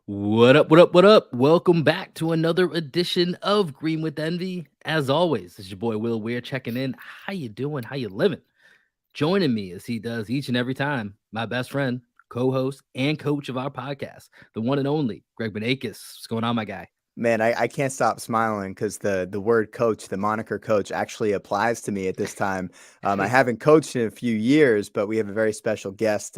What up, what up, what up? Welcome back to another edition of Green with Envy. As always, it's your boy Will Weir checking in. How you doing? How you living? Joining me as he does each and every time, my best friend, co-host, and coach of our podcast, the one and only Greg Benakis. What's going on, my guy? Man, I can't stop smiling because the word coach, the moniker coach, actually applies to me at this time. I haven't coached in a few years, but we have a very special guest.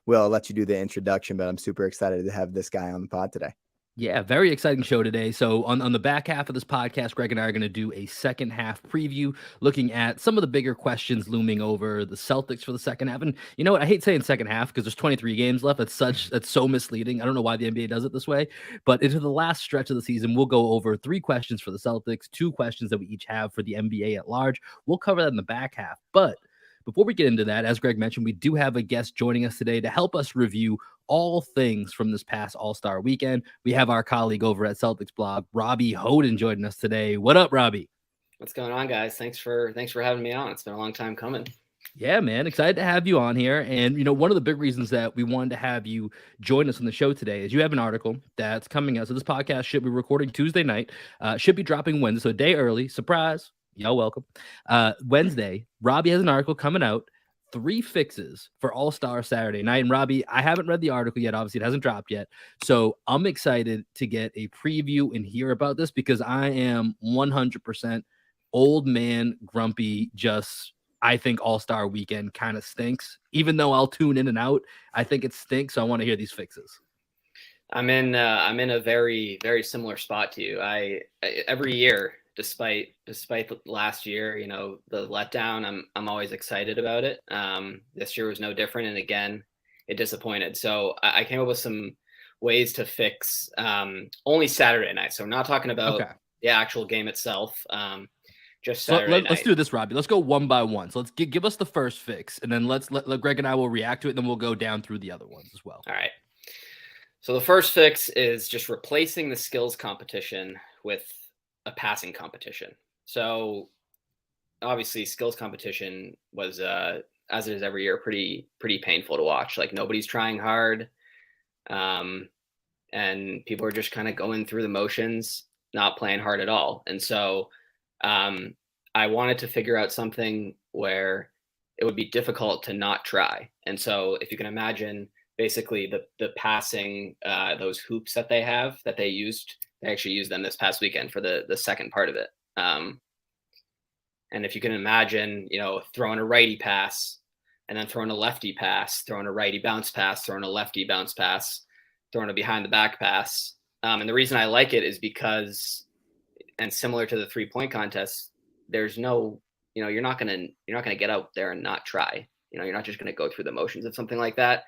Will, I'll let you do the introduction, but I'm super excited to have this guy on the pod today. Yeah, very exciting show today. So on the back half of this podcast, Greg and I are going to do a second half preview, looking at some of the bigger questions looming over the Celtics for the second half. And you know what? I hate saying second half because there's 23 games left. That's so misleading. I don't know why the NBA does it this way. But into the last stretch of the season, we'll go over 3 questions for the Celtics, 2 questions that we each have for the NBA at large. We'll cover that in the back half. But before we get into that, as Greg mentioned, we do have a guest joining us today to help us review all things from this past All-Star weekend. We have our colleague over at Celtics blog, Robbie Hoden, joining us today. What up, Robbie? What's going on, guys? Thanks for having me on. It's been a long time coming. Yeah, man. Excited to have you on here. And, you know, one of the big reasons that we wanted to have you join us on the show today is you have an article that's coming out. So this podcast should be recording Tuesday night, should be dropping Wednesday, so a day early. Surprise. Y'all welcome. Wednesday, Robbie has an article coming out, 3 fixes for All-Star Saturday night. And Robbie, I haven't read the article yet. Obviously, it hasn't dropped yet. So I'm excited to get a preview and hear about this because I am 100% old man grumpy. I think All-Star weekend kind of stinks. Even though I'll tune in and out, I think it stinks. So I want to hear these fixes. I'm in a very, very similar spot to you. I every year, despite last year, you know, the letdown, I'm always excited about it. This year was no different, and again, it disappointed. So I came up with some ways to fix only Saturday night. So we're not talking about the actual game itself. Just Saturday night. Let's do this, Robbie. Let's go one by one. So let's give us the first fix, and then let Greg and I will react to it, and then we'll go down through the other ones as well. All right. So the first fix is just replacing the skills competition with a passing competition. So obviously skills competition was, as it is every year, pretty painful to watch. Like nobody's trying hard. And people are just kind of going through the motions, not playing hard at all. And so I wanted to figure out something where it would be difficult to not try. And so if you can imagine basically the passing, those hoops that they have that they actually used them this past weekend for the second part of it. And if you can imagine, you know, throwing a righty pass and then throwing a lefty pass, throwing a righty bounce pass, throwing a lefty bounce pass, throwing a behind the back pass. And the reason I like it is because, and similar to the 3-point contest, there's no, you know, you're not gonna get out there and not try. You know, you're not just gonna go through the motions of something like that.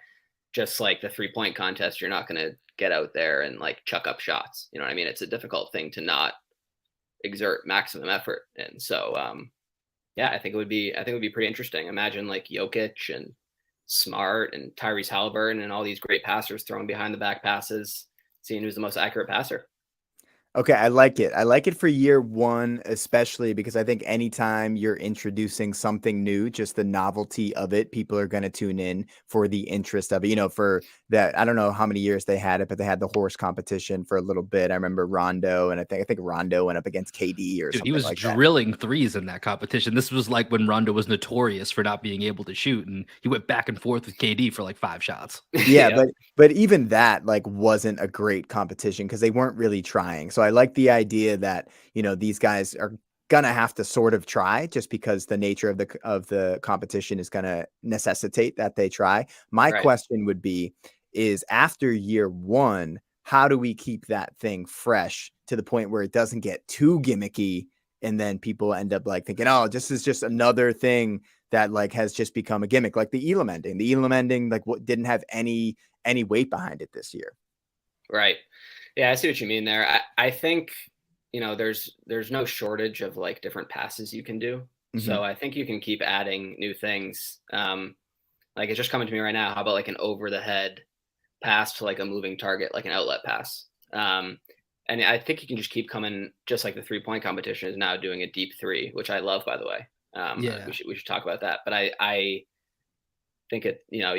Just like the 3-point contest, you're not gonna get out there and like chuck up shots. You know what I mean? It's a difficult thing to not exert maximum effort. And so, yeah, I think it would be pretty interesting. Imagine like Jokic and Smart and Tyrese Halliburton and all these great passers throwing behind the back passes, seeing who's the most accurate passer. Okay, I like it. I like it for year one, especially because I think anytime you're introducing something new, just the novelty of it, people are going to tune in for the interest of it. You know, for that, I don't know how many years they had it, but they had the horse competition for a little bit. I remember Rondo, and I think Rondo went up against KD or something. He was like drilling that. threes in that competition. This was like when Rondo was notorious for not being able to shoot, and he went back and forth with KD for like 5 shots. Yeah, but even that like wasn't a great competition because they weren't really trying. So I like the idea that, you know, these guys are gonna have to sort of try just because the nature of the competition is gonna necessitate that they try. My question would be is after year one, how do we keep that thing fresh to the point where it doesn't get too gimmicky and then people end up like thinking, oh, this is just another thing that like has just become a gimmick, like the Elam ending. The Elam ending, like what didn't have any weight behind it this year. Right. Yeah, I see what you mean there. I think, you know, there's no shortage of like different passes you can do. Mm-hmm. So I think you can keep adding new things. Like it's just coming to me right now. How about like an over the head pass to like a moving target, like an outlet pass? And I think you can just keep coming, just like the 3-point competition is now doing a deep 3, which I love, by the way. Yeah. We should talk about that. But I think it, you know,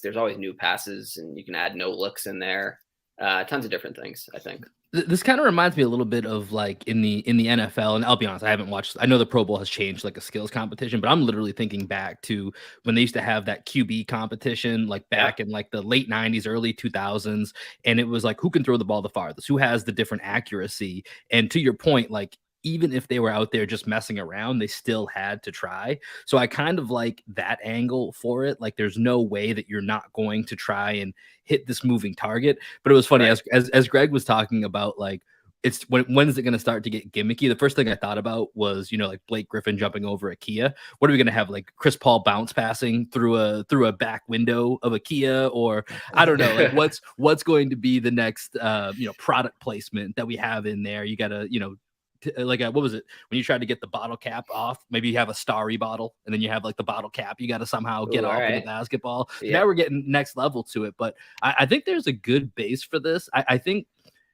there's always new passes and you can add no looks in there. Tons of different things, I think. This kind of reminds me a little bit of like in the NFL, and I'll be honest, I haven't watched. I know the Pro Bowl has changed like a skills competition, but I'm literally thinking back to when they used to have that QB competition, like back in like the late '90s, early 2000s, and it was like who can throw the ball the farthest, who has the different accuracy. And to your point, like even if they were out there just messing around, they still had to try. So I kind of like that angle for it. Like there's no way that you're not going to try and hit this moving target. But it was funny as Greg was talking about like it's when is it going to start to get gimmicky? The first thing I thought about was, like Blake Griffin jumping over a Kia. What are we going to have, like Chris Paul bounce passing through a back window of a Kia? Or I don't know, like what's going to be the next product placement that we have in there? You got to, like what was it when you tried to get the bottle cap off? Maybe you have a Starry bottle and then you have like the bottle cap you got to somehow get off of the basketball. So now we're getting next level to it, but I think there's a good base for this. I think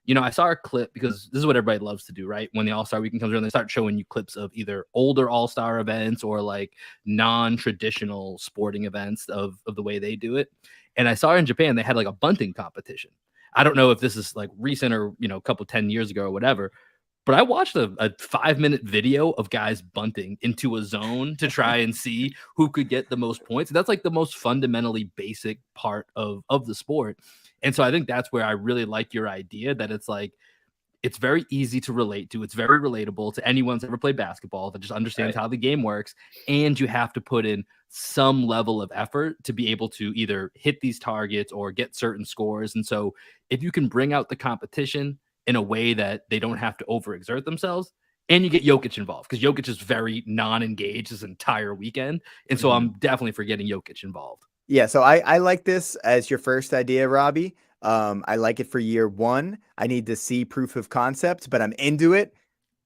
I saw a clip because this is what everybody loves to do, right? When the All-Star weekend comes around, they start showing you clips of either older All-Star events or like non-traditional sporting events of the way they do it. And I saw in Japan they had like a bunting competition. I don't know if this is like recent or a couple 10 years ago or whatever. But I watched a 5-minute video of guys bunting into a zone to try and see who could get the most points. That's like the most fundamentally basic part of the sport. And so I think that's where I really like your idea that it's like, it's very easy to relate to. It's very relatable to anyone who's ever played basketball that just understands how the game works. And you have to put in some level of effort to be able to either hit these targets or get certain scores. And so if you can bring out the competition in a way that they don't have to overexert themselves, and you get Jokic involved because Jokic is very non-engaged this entire weekend. And so I'm definitely for getting Jokic involved. Yeah, so I like this as your first idea, Robbie. I like it for year one. I need to see proof of concept, but I'm into it.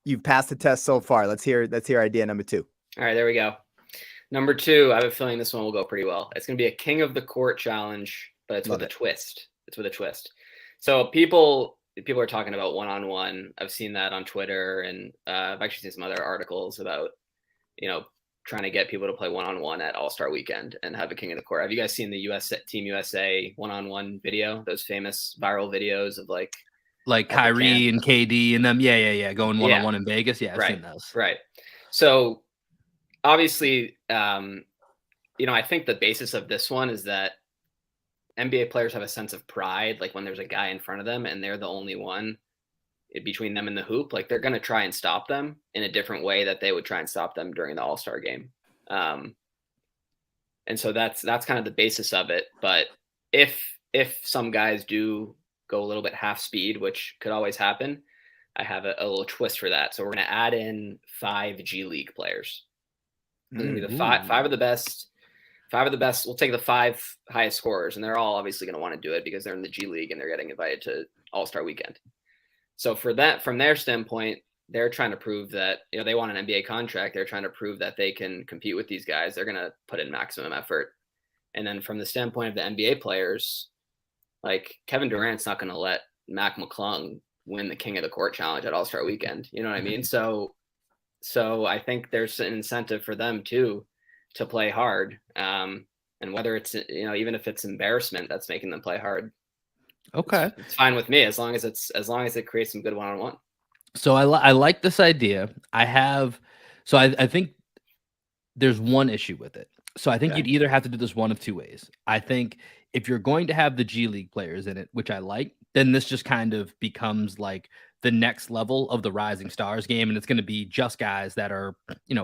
You've passed the test so far. Let's hear idea number 2. All right, there we go. Number 2, I have a feeling this one will go pretty well. It's going to be a King of the Court challenge, but it's with a twist. It's with a twist. So people are talking about one-on-one. I've seen that on Twitter, and I've actually seen some other articles about, trying to get people to play one-on-one at All-Star Weekend and have a King of the Court. Have you guys seen the Team USA one-on-one video? Those famous viral videos of like Kyrie and KD and them. Yeah. Going one-on-one in Vegas. Yeah, I've seen those. Right. So obviously, I think the basis of this one is that NBA players have a sense of pride. Like when there's a guy in front of them and they're the only one between them and the hoop, like they're going to try and stop them in a different way that they would try and stop them during the All-Star game. And so that's kind of the basis of it. But if some guys do go a little bit half speed, which could always happen, I have a little twist for that. So we're going to add in 5 G League players. They're going to be the five of the best. 5 of the best. We'll take the 5 highest scorers, and they're all obviously going to want to do it because they're in the G League and they're getting invited to All-Star Weekend. So for that, from their standpoint, they're trying to prove that, they want an NBA contract. They're trying to prove that they can compete with these guys. They're going to put in maximum effort. And then from the standpoint of the NBA players, like Kevin Durant's not going to let Mac McClung win the King of the Court challenge at All-Star Weekend. You know what I mean? So I think there's an incentive for them too to play hard. And whether it's, even if it's embarrassment that's making them play hard. Okay. It's fine with me as long as it creates some good one-on-one. So I like this idea. I think there's one issue with it. So I think you'd either have to do this one of 2 ways. I think if you're going to have the G League players in it, which I like, then this just kind of becomes like the next level of the Rising Stars game. And it's going to be just guys that are,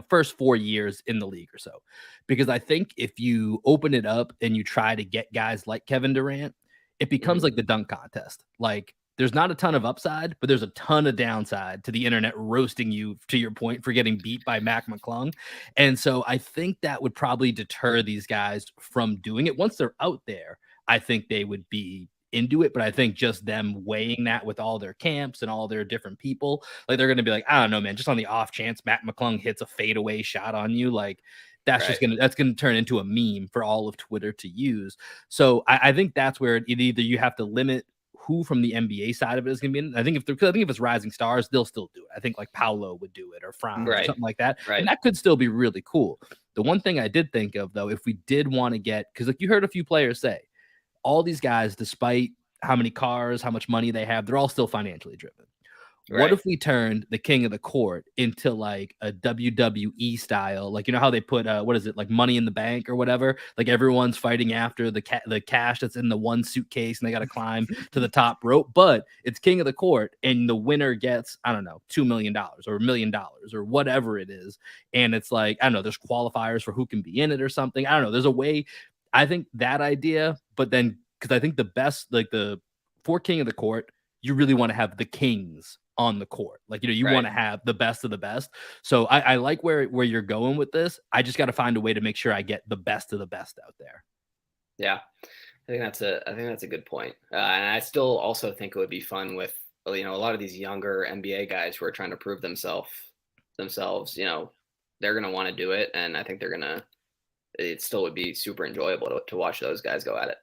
first 4 years in the league or so. Because I think if you open it up and you try to get guys like Kevin Durant, it becomes like the dunk contest. Like there's not a ton of upside, but there's a ton of downside to the internet roasting you, to your point, for getting beat by Mac McClung. And so I think that would probably deter these guys from doing it. Once they're out there, I think they would be into it. But I think just them weighing that with all their camps and all their different people, like they're going to be like, I don't know, man, just on the off chance Mac McClung hits a fadeaway shot on you, like that's gonna turn into a meme for all of Twitter to use. So I think that's where either you have to limit who from the NBA side of it is going to be in. I think if it's Rising Stars, they'll still do it. I think like Paolo would do it or Franz or something like that. And that could still be really cool. The one thing I did think of though, if we did want to get, because like you heard a few players say, all these guys, despite how many cars, how much money they have. They're all still financially driven. What Right. if we turned the king of the court into like a WWE style, like, you know how they put what is it, like Money in the Bank or whatever? Like everyone's fighting after the cash that's in the one suitcase, and they got to climb to the top rope. But it's king of the court, and the winner gets, I don't know, $2 million or $1 million or whatever it is. And it's like, I don't know, there's qualifiers for who can be in it or something. I don't know. There's a way. I think that idea, but then because I think the best, like the for king of the court, you really want to have the kings on the court. Like, you know, you Right. want to have the best of the best. So I like where you're going with this. I just got to find a way to make sure I get the best of the best out there. Yeah, I think that's a good point. And I still also think it would be fun with, you know, a lot of these younger NBA guys who are trying to prove themselves. You know, they're gonna want to do it, and I think it still would be super enjoyable to watch those guys go at it.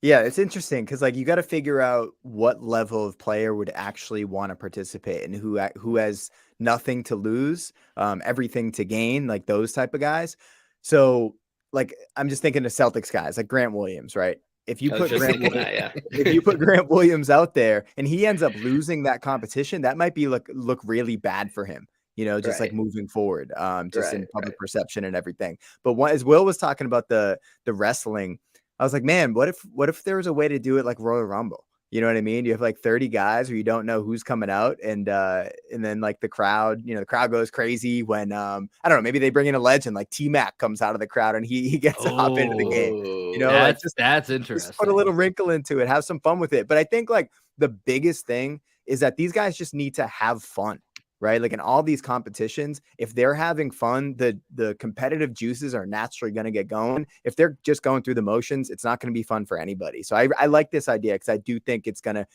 Yeah, it's interesting because like you got to figure out what level of player would actually want to participate and who has nothing to lose, everything to gain, like those type of guys. So like I'm just thinking of Celtics guys like Grant Williams, right? If you I was put just Grant thinking that, yeah. if you put Grant Williams out there and he ends up losing that competition, that might be look really bad for him. You know, just like Right. moving forward, just in Right. public perception and everything. But as Will was talking about the wrestling, I was like, man, what if there was a way to do it like Royal Rumble? You know what I mean? You have like 30 guys where you don't know who's coming out, and then like the crowd goes crazy when I don't know, maybe they bring in a legend like T-Mac comes out of the crowd and he gets to hop into the game. You know, like That's just interesting. put a little wrinkle into it, have some fun with it. But I think like the biggest thing is that these guys just need to have fun. Right. Like in all these competitions, if they're having fun, the competitive juices are naturally going to get going. If they're just going through the motions, it's not going to be fun for anybody. So I like this idea because I do think it's going to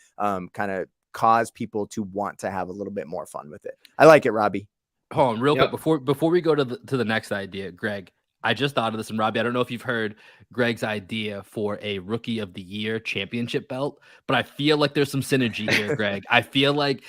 kind of cause people to want to have a little bit more fun with it. I like it, Robbie. Hold on real Yep. quick before we go to the next idea, Greg. I just thought of this, and Robbie, I don't know if you've heard Greg's idea for a Rookie of the Year championship belt, but I feel like there's some synergy here, Greg. I feel like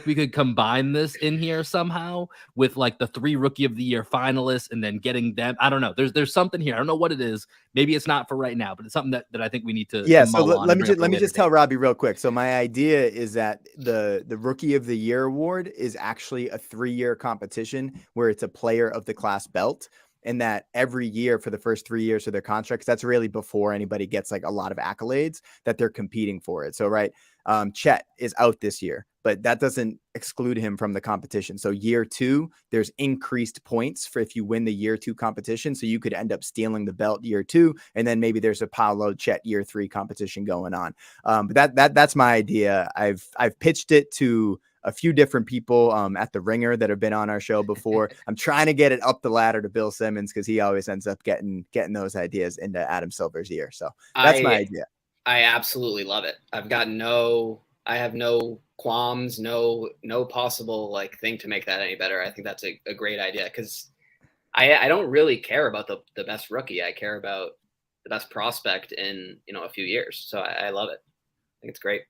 we could combine this in here somehow with like the 3 Rookie of the Year finalists, and then getting them. I don't know. There's something here. I don't know what it is. Maybe it's not for right now, but it's something that I think we need to. Yeah. To So mull on let and me bring up let me at a just later tell date. Robbie real quick. So my idea is that the Rookie of the Year award is actually a 3-year competition where it's a player of the class belt. And that every year for the first 3 years of their contracts, that's really before anybody gets like a lot of accolades, that they're competing for it. So, right. Chet is out this year, but that doesn't exclude him from the competition. So year 2, there's increased points for if you win the year 2 competition. So you could end up stealing the belt year 2. And then maybe there's a Paolo Chet year 3 competition going on. But that's my idea. I've pitched it to a few different people at the Ringer that have been on our show before. I'm trying to get it up the ladder to Bill Simmons because he always ends up getting those ideas into Adam Silver's ear. So that's my idea. I absolutely love it. I have no qualms, no possible like thing to make that any better. I think that's a great idea because I don't really care about the best rookie. I care about the best prospect in, you know, a few years. So I love it. I think it's great.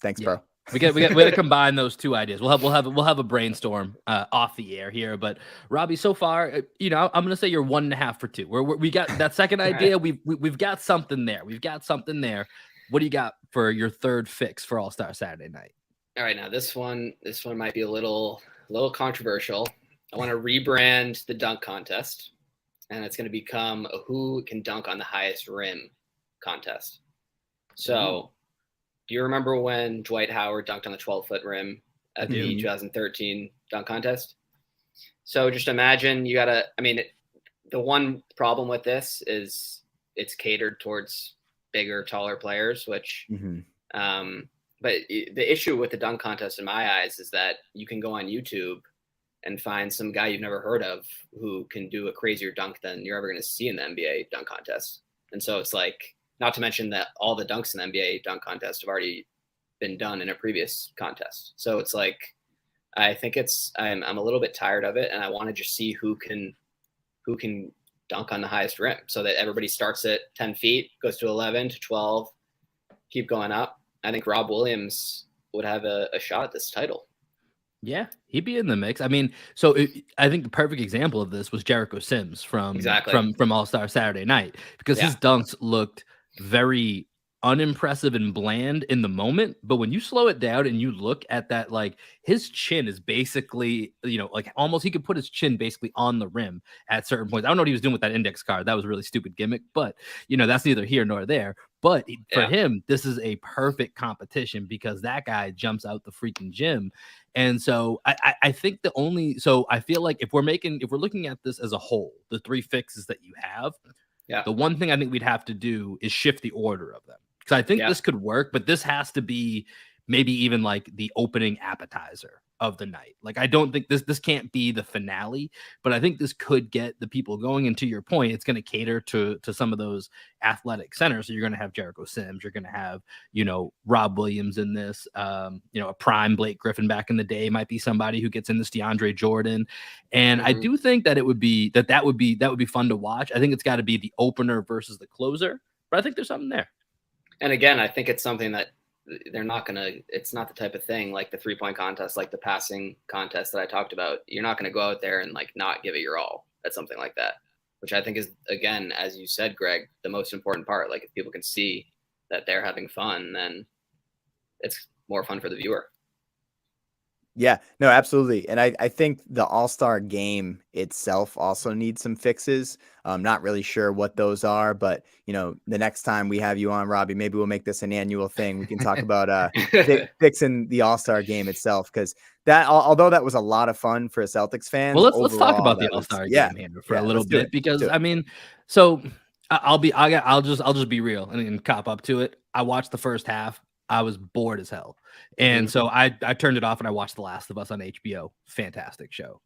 Thanks, bro. We got to combine those 2 ideas. We'll have a brainstorm off the air here. But Robbie, so far, you know, I'm gonna say you're 1.5 for 2. We got that second idea. We've got something there. We've got something there. What do you got for your third fix for All-Star Saturday Night? All right, now this one might be a little controversial. I want to rebrand the dunk contest, and it's going to become a who can dunk on the highest rim contest. So. Do you remember when Dwight Howard dunked on the 12-foot rim at the 2013 dunk contest? So just imagine the one problem with this is it's catered towards bigger, taller players, which, but the issue with the dunk contest in my eyes is that you can go on YouTube and find some guy you've never heard of who can do a crazier dunk than you're ever going to see in the NBA dunk contest. And so it's like, not to mention that all the dunks in the NBA dunk contest have already been done in a previous contest. So it's like, I think I'm a little bit tired of it, and I want to just see who can dunk on the highest rim, so that everybody starts at 10 feet, goes to 11 to 12, keep going up. I think Rob Williams would have a shot at this title. Yeah, he'd be in the mix. I mean, I think the perfect example of this was Jericho Sims from All-Star Saturday Night, because his dunks looked very unimpressive and bland in the moment, but when you slow it down and you look at that, like his chin is basically, like almost he could put his chin basically on the rim at certain points. I don't know what he was doing with that index card. That was a really stupid gimmick, but that's neither here nor there. But for him, this is a perfect competition because that guy jumps out the freaking gym. And so I think I feel like if we're looking at this as a whole, the 3 fixes that you have, the one thing I think we'd have to do is shift the order of them. Because I think this could work, but this has to be maybe even like the opening appetizer of the night. Like, I don't think this can't be the finale, but I think this could get the people going. And to your point, it's going to cater to some of those athletic centers. So you're going to have Jericho Sims, you're going to have, Rob Williams in this, a prime Blake Griffin back in the day might be somebody who gets in this DeAndre Jordan. And I do think that it would be that would be fun to watch. I think it's got to be the opener versus the closer, but I think there's something there. And again, I think it's something that it's not the type of thing like the 3-point contest, like the passing contest that I talked about. You're not going to go out there and like not give it your all at something like that, which I think is, again, as you said, Greg, the most important part. Like, if people can see that they're having fun, then it's more fun for the viewer. Yeah, no, absolutely. And I think the All-Star game itself also needs some fixes. I'm not really sure what those are, but the next time we have you on, Robbie, maybe we'll make this an annual thing. We can talk about fixing the All-Star game itself, because that, although that was a lot of fun for Celtics fans. Well, let's talk about the All-Star game here for a little bit, because I mean, so I'll just be real and cop up to it. I watched the first half. I was bored as hell. And so I turned it off and I watched The Last of Us on HBO. Fantastic show.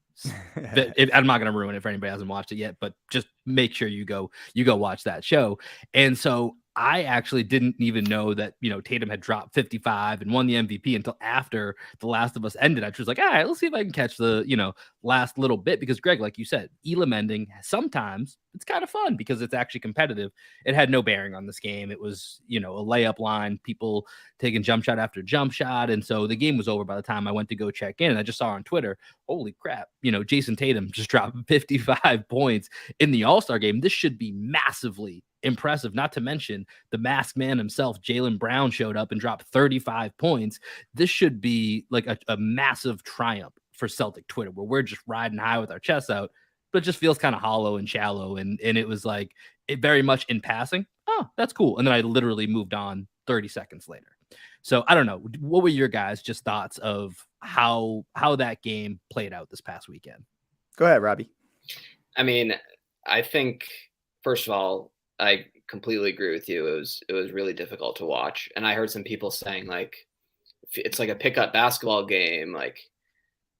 I'm not going to ruin it for anybody who hasn't watched it yet, but just make sure you go watch that show. And so I actually didn't even know that, Tatum had dropped 55 and won the MVP until after The Last of Us ended. I was like, all right, let's see if I can catch the, last little bit, because Greg, like you said, Elam ending, sometimes it's kind of fun because it's actually competitive. It had no bearing on this game. It was, a layup line, people taking jump shot after jump shot. And so the game was over by the time I went to go check in. And I just saw on Twitter, holy crap, Jason Tatum just dropped 55 points in the All-Star game. This should be massively impressive, not to mention the masked man himself, Jaylen Brown, showed up and dropped 35 points. This should be like a massive triumph for Celtic Twitter, where we're just riding high with our chests out, but it just feels kind of hollow and shallow. And it was like, it very much in passing. Oh, that's cool. And then I literally moved on 30 seconds later. So I don't know. What were your guys' just thoughts of how that game played out this past weekend? Go ahead, Robbie. I mean, I think, first of all, I completely agree with you. It was really difficult to watch. And I heard some people saying, like, it's like a pickup basketball game. Like,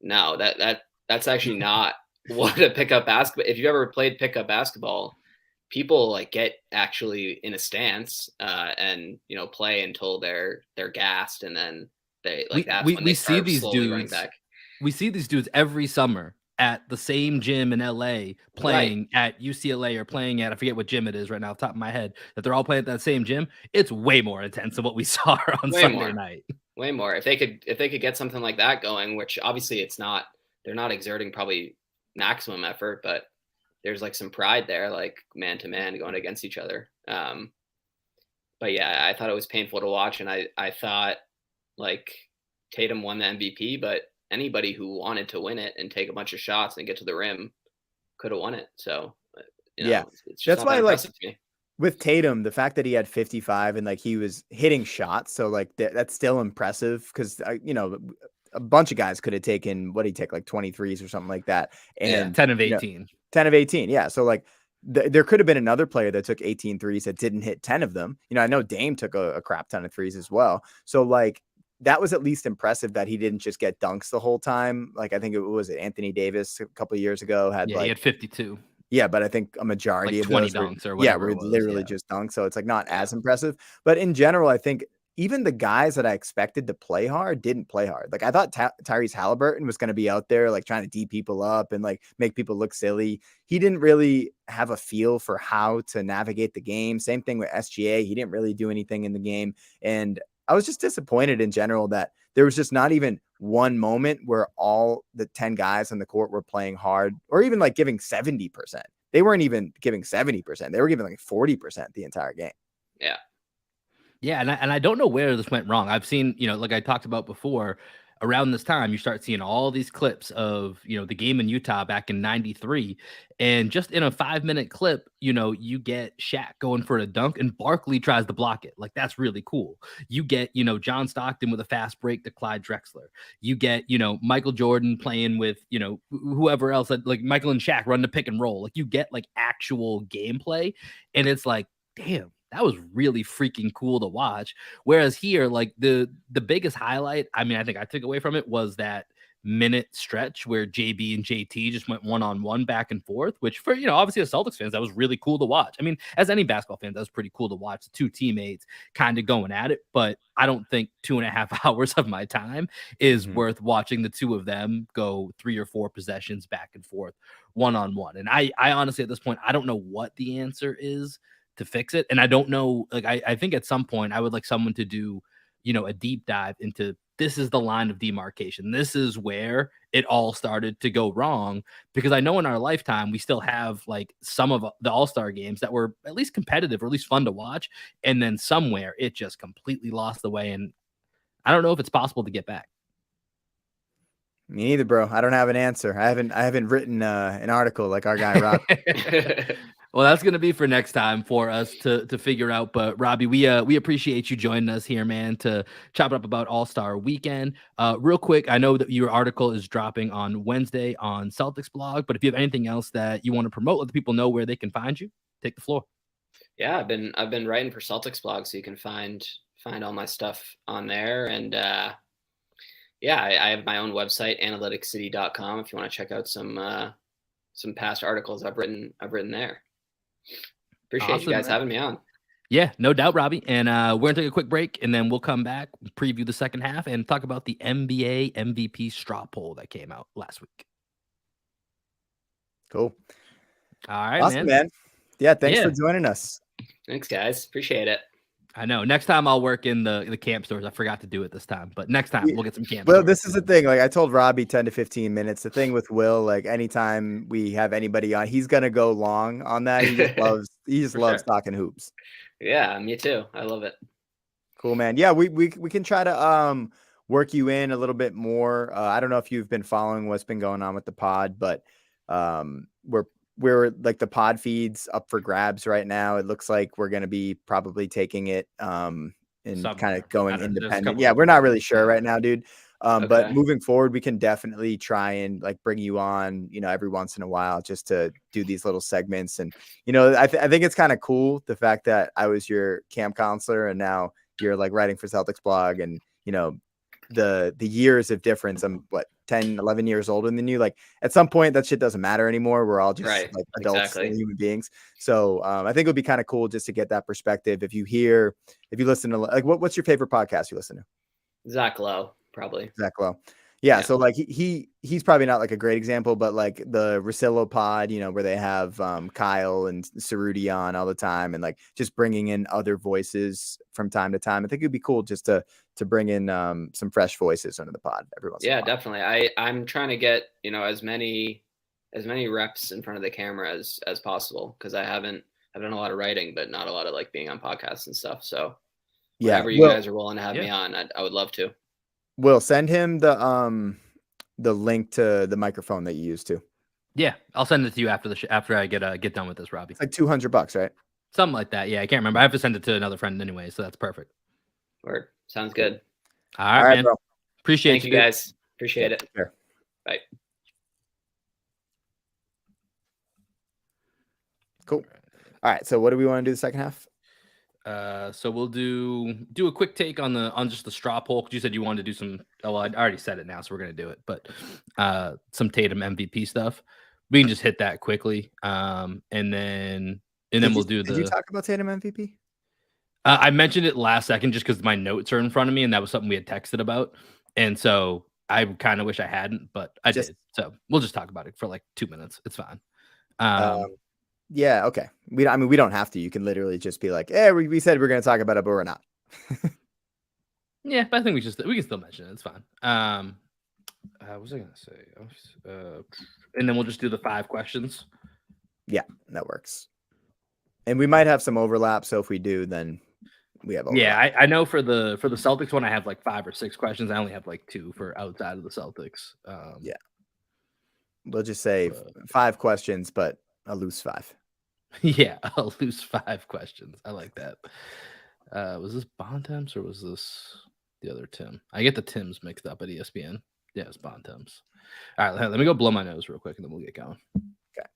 no, that's actually not what a pickup basketball. If you've ever played pickup basketball, people like get actually in a stance and play until they're gassed, and then they like we see these dudes. We see these dudes every summer at the same gym in LA playing at UCLA or playing at, I forget what gym it is right now off the top of my head, that they're all playing at that same gym. It's way more intense than what we saw on Sunday night. Way more. If they could get something like that going, which obviously they're not exerting probably maximum effort, but there's like some pride there, like man to man going against each other. But yeah, I thought it was painful to watch. And I thought like Tatum won the MVP, but anybody who wanted to win it and take a bunch of shots and get to the rim could have won it. So it's just that's why like with Tatum, the fact that he had 55 and like he was hitting shots, so like that's still impressive, because a bunch of guys could have taken, what did he take, like 23s or something like that, and 10 of 18. 10 of 18, yeah. So like there could have been another player that took 18 threes that didn't hit 10 of them. I know Dame took a crap ton of threes as well. So like that was at least impressive that he didn't just get dunks the whole time. Like I think it was Anthony Davis a couple of years ago had he had 52. Yeah, but I think a majority like of 20 those dunks or whatever. Were literally just dunks. So it's like not as impressive. But in general, I think even the guys that I expected to play hard didn't play hard. Like I thought Tyrese Halliburton was going to be out there like trying to D people up and like make people look silly. He didn't really have a feel for how to navigate the game. Same thing with SGA. He didn't really do anything in the game. And I was just disappointed in general that there was just not even one moment where all the 10 guys on the court were playing hard or even like giving 70%. They weren't even giving 70%. They were giving like 40% the entire game. Yeah. Yeah, and I don't know where this went wrong. I've seen, like I talked about before, around this time, you start seeing all these clips of, the game in Utah back in 93. And just in a 5-minute clip, you get Shaq going for a dunk and Barkley tries to block it. Like, that's really cool. You get, John Stockton with a fast break to Clyde Drexler. You get, Michael Jordan playing with, whoever else, like Michael and Shaq run the pick and roll. Like, you get like actual gameplay. And it's like, damn, that was really freaking cool to watch. Whereas here, like the biggest highlight, I mean, I think I took away from it was that minute stretch where JB and JT just went one-on-one back and forth, which for, obviously as Celtics fans, that was really cool to watch. I mean, as any basketball fan, that was pretty cool to watch the two teammates kind of going at it. But I don't think 2.5 hours of my time is worth watching the two of them go 3 or 4 possessions back and forth one-on-one. And I honestly, at this point, I don't know what the answer is to fix it. And I don't know, like, I think at some point I would like someone to do, a deep dive into this is the line of demarcation. This is where it all started to go wrong. Because I know in our lifetime, we still have like some of the All-Star games that were at least competitive or at least fun to watch. And then somewhere it just completely lost the way. And I don't know if it's possible to get back. Me neither, bro. I don't have an answer. I haven't written an article like our guy Rob. Well, that's going to be for next time for us to figure out. But Robbie, we appreciate you joining us here, man, to chop it up about All-Star Weekend. Real quick, I know that your article is dropping on Wednesday on Celtics blog, but if you have anything else that you want to promote, let the people know where they can find you. Take the floor. Yeah, I've been writing for Celtics blog, so you can find all my stuff on there. And yeah, I have my own website, analyticscity.com, if you want to check out some past articles I've written there. Appreciate Awesome, you guys man. having me on. Yeah, no doubt, Robbie. And we're going to take a quick break, and then we'll come back, preview the second half, and talk about the NBA MVP straw poll that came out last week. Cool. All right, awesome, man. Yeah, thanks for joining us. Thanks, guys. Appreciate it. I know. Next time I'll work in the camp stores. I forgot to do it this time, but next time we'll get some camp. Well, this is the thing. Like I told Robbie, 10 to 15 minutes. The thing with Will, like anytime we have anybody on, he's gonna go long on that. He just loves talking hoops. Yeah, me too. I love it. Cool, man. Yeah, we can try to work you in a little bit more. I don't know if you've been following what's been going on with the pod, but we're like the pod feeds up for grabs right now. It looks like we're going to be probably taking it and kind of going independent. Yeah, we're not really sure right now, dude. But moving forward, we can definitely try and like bring you on, every once in a while just to do these little segments. And, I think it's kind of cool, the fact that I was your camp counselor and now you're like writing for Celtics blog, and, the years of difference. I'm 10, 11 years older than you. Like at some point that shit doesn't matter anymore. We're all just like adults and human beings. So I think it would be kind of cool just to get that perspective. If you listen to like, what's your favorite podcast you listen to? Zach Lowe, probably. Zach Lowe. Yeah. So like he's probably not like a great example, but like the Rosillo pod, where they have Kyle and Cerruti on all the time, and like just bringing in other voices from time to time. I think it'd be cool just to bring in some fresh voices into the pod every once in a while. Yeah, definitely. I'm trying to get, as many reps in front of the camera as possible, because I've done a lot of writing, but not a lot of like being on podcasts and stuff. So whenever you guys are willing to have me on, I would love to. Will, send him the link to the microphone that you used too. Yeah, I'll send it to you after I get done with this, Robbie. It's like $200, right? Something like that. Yeah, I can't remember. I have to send it to another friend anyway, so that's perfect. Word. Sounds good. All right, man. Bro. Appreciate you guys. Appreciate it. Sure. Bye. Cool. All right. So what do we want to do the second half? So we'll do a quick take on just the straw poll. You said you wanted to do some. Oh, well, I already said it now, so we're gonna do it. But some Tatum MVP stuff. We can just hit that quickly, and then we'll do the. Did you talk about Tatum MVP? I mentioned it last second just because my notes are in front of me, and that was something we had texted about, and so I kind of wish I hadn't, but I did. So we'll just talk about it for like 2 minutes. It's fine. Yeah, okay. We don't have to. You can literally just be like, "Hey, we said we're going to talk about it, but we're not." Yeah, but I think we can still mention it. It's fine. What was I going to say? And then we'll just do the 5 questions. Yeah, that works. And we might have some overlap, so if we do, then we have Yeah, overlap. I know for the Celtics one, I have like 5 or 6 questions. I only have like 2 for outside of the Celtics. Yeah. We'll just say But 5 questions, but a loose 5. yeah, I'll lose 5 questions. I like that. Was this Bontemps or was this the other Tim? I get the Tims mixed up at ESPN. Yeah, it's Bontemps. All right, let me go blow my nose real quick and then we'll get going. Okay.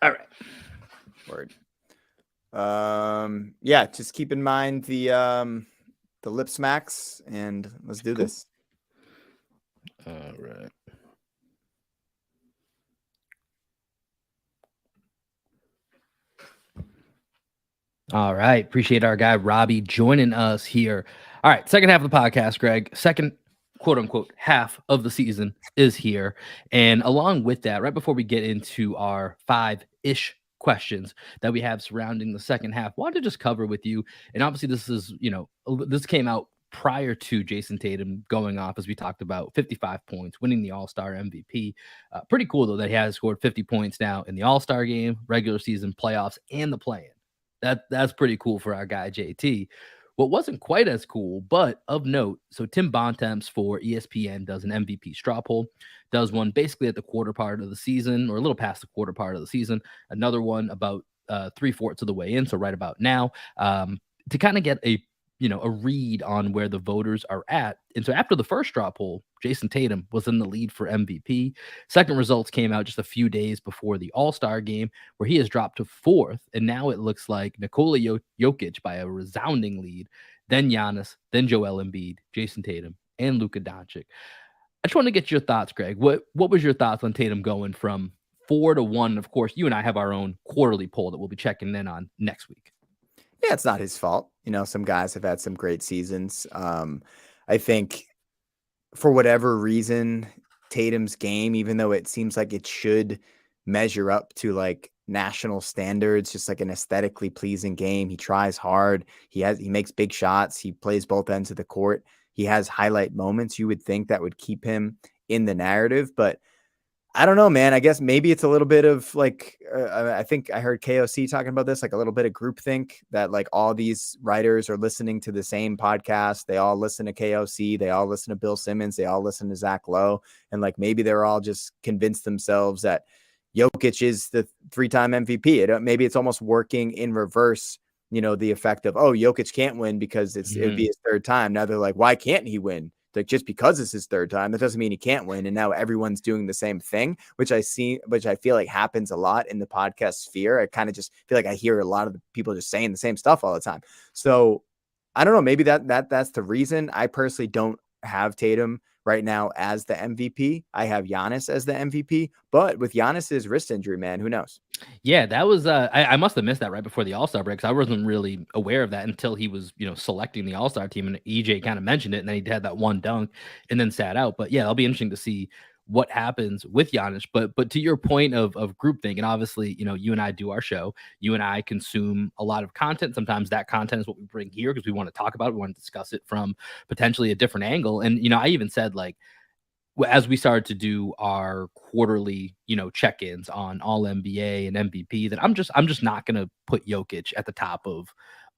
All right. Word. Yeah, just keep in mind the lip smacks and let's do this. All right. All right. Appreciate our guy Robbie joining us here. All right. Second half of the podcast, Greg. Second quote unquote half of the season is here. And along with that, right before we get into our 5-ish questions that we have surrounding the second half, wanted to just cover with you. And obviously, this is, this came out prior to Jason Tatum going off, as we talked about, 55 points, winning the All-Star MVP. Pretty cool, though, that he has scored 50 points now in the All-Star game, regular season, playoffs, and the play-in. That's pretty cool for our guy JT. What wasn't quite as cool, but of note, so Tim Bontemps for ESPN does an MVP straw poll, does one basically at the quarter part of the season or a little past the quarter part of the season, another one about 3/4 of the way in, so right about now, to kind of get a read on where the voters are at. And so after the first straw poll, Jason Tatum was in the lead for MVP. Second results came out just a few days before the All-Star game, where he has dropped to 4th. And now it looks like Nikola Jokic by a resounding lead, then Giannis, then Joel Embiid, Jason Tatum, and Luka Doncic. I just want to get your thoughts, Greg. What was your thoughts on Tatum going from 4 to 1? Of course, you and I have our own quarterly poll that we'll be checking in on next week. Yeah, it's not his fault. Some guys have had some great seasons. I think for whatever reason, Tatum's game, even though it seems like it should measure up to like national standards, just like an aesthetically pleasing game. He tries hard. He makes big shots. He plays both ends of the court. He has highlight moments. You would think that would keep him in the narrative, but I don't know, man. I guess maybe it's a little bit of like, I think I heard KOC talking about this, like a little bit of groupthink that like all these writers are listening to the same podcast. They all listen to KOC. They all listen to Bill Simmons. They all listen to Zach Lowe. And like, maybe they're all just convinced themselves that Jokic is the 3-time MVP. Maybe it's almost working in reverse, the effect of, oh, Jokic can't win because it would be his 3rd time. Now they're like, why can't he win? Like, just because it's his 3rd time, that doesn't mean he can't win. And now everyone's doing the same thing, which I feel like happens a lot in the podcast sphere. I kind of just feel like I hear a lot of the people just saying the same stuff all the time. So I don't know. Maybe that's the reason. I personally don't have Tatum right now as the MVP. I have Giannis as the MVP, but with Giannis's wrist injury, man, who knows? Yeah, that was I must have missed that right before the All-Star break, because I wasn't really aware of that until he was, selecting the All-Star team, and EJ kind of mentioned it, and then he had that one dunk and then sat out. But yeah, it'll be interesting to see what happens with Giannis. But to your point of groupthink, and obviously, you and I do our show. You and I consume a lot of content. Sometimes that content is what we bring here because we want to talk about it. We want to discuss it from potentially a different angle. And I even said, like, as we started to do our quarterly, check-ins on all NBA and MVP, that I'm just not going to put Jokic at the top